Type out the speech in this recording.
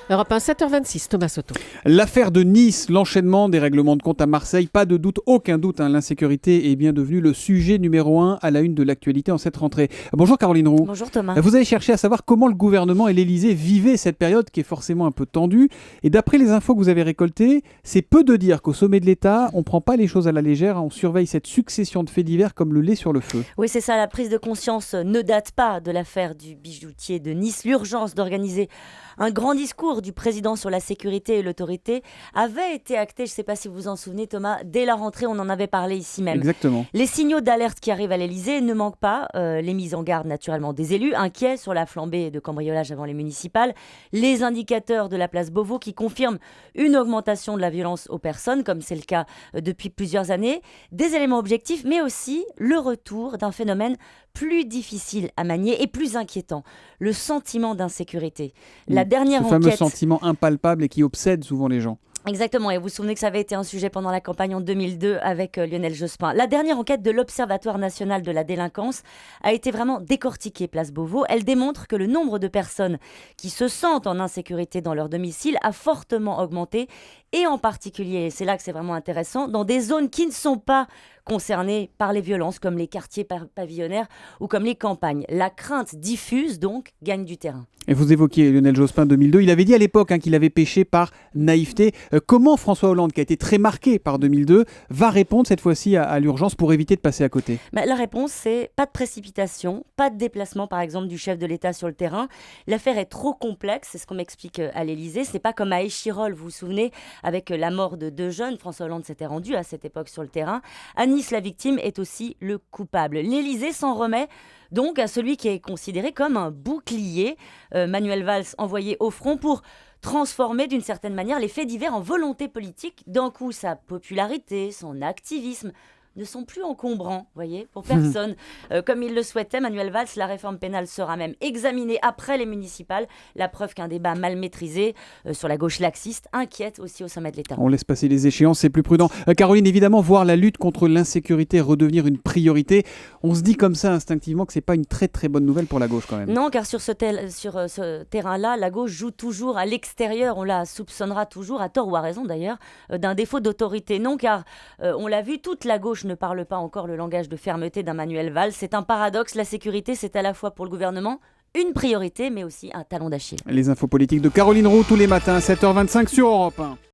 Europe 1, 7h26, Thomas Soto. L'affaire de Nice, l'enchaînement des règlements de compte à Marseille, pas de doute, aucun doute, l'insécurité est bien devenue le sujet numéro 1 à la une de l'actualité en cette rentrée. Bonjour Caroline Roux. Bonjour Thomas. Vous avez cherché à savoir comment le gouvernement et l'Élysée vivaient cette période qui est forcément un peu tendue. Et d'après les infos que vous avez récoltées, c'est peu de dire qu'au sommet de l'État, on ne prend pas les choses à la légère, on surveille cette succession de faits divers comme le lait sur le feu. Oui, c'est ça, la prise de conscience ne date pas de l'affaire du bijoutier de Nice. L'urgence d'organiser un grand discours du président sur la sécurité et l'autorité avait été actée, je ne sais pas si vous vous en souvenez Thomas, dès la rentrée, on en avait parlé ici même. Exactement. Les signaux d'alerte qui arrivent à l'Élysée ne manquent pas, les mises en garde naturellement des élus, inquiets sur la flambée de cambriolage avant les municipales, les indicateurs de la place Beauvau qui confirment une augmentation de la violence aux personnes, comme c'est le cas depuis plusieurs années, des éléments objectifs, mais aussi le retour d'un phénomène plus difficile à manier et plus inquiétant, le sentiment d'insécurité. La dernière Ce fameux enquête... sentiment impalpable et qui obsède souvent les gens. Exactement, et vous vous souvenez que ça avait été un sujet pendant la campagne en 2002 avec Lionel Jospin. La dernière enquête de l'Observatoire national de la délinquance a été vraiment décortiquée, place Beauvau. Elle démontre que le nombre de personnes qui se sentent en insécurité dans leur domicile a fortement augmenté, et en particulier, et c'est là que c'est vraiment intéressant, dans des zones qui ne sont pas concernées par les violences, comme les quartiers pavillonnaires ou comme les campagnes. La crainte diffuse, donc, gagne du terrain. Et vous évoquiez Lionel Jospin 2002, il avait dit à l'époque qu'il avait péché par naïveté. Comment François Hollande, qui a été très marqué par 2002, va répondre cette fois-ci à l'urgence pour éviter de passer à côté ? La réponse, c'est pas de précipitation, pas de déplacement par exemple du chef de l'État sur le terrain. L'affaire est trop complexe, c'est ce qu'on m'explique à l'Élysée. C'est pas comme à Échirolles, vous vous souvenez, avec la mort de 2 jeunes. François Hollande s'était rendu à cette époque sur le terrain. À Nice, la victime est aussi le coupable. L'Élysée s'en remet donc à celui qui est considéré comme un bouclier, Manuel Valls, envoyé au front pour transformer d'une certaine manière les faits divers en volonté politique. D'un coup, sa popularité, son activisme ne sont plus encombrants, voyez, pour personne. Comme il le souhaitait, Manuel Valls, la réforme pénale sera même examinée après les municipales. La preuve qu'un débat mal maîtrisé sur la gauche laxiste inquiète aussi au sommet de l'État. On laisse passer les échéances, c'est plus prudent. Caroline, évidemment, voir la lutte contre l'insécurité redevenir une priorité, on se dit comme ça instinctivement que c'est pas une très très bonne nouvelle pour la gauche quand même. Non, car sur ce terrain-là, la gauche joue toujours à l'extérieur. On la soupçonnera toujours, à tort ou à raison d'ailleurs, d'un défaut d'autorité. Non, car on l'a vu, toute la gauche ne parle pas encore le langage de fermeté d'un Manuel Valls. C'est un paradoxe. La sécurité, c'est à la fois pour le gouvernement une priorité, mais aussi un talon d'Achille. Les infos politiques de Caroline Roux tous les matins à 7h25 sur Europe 1.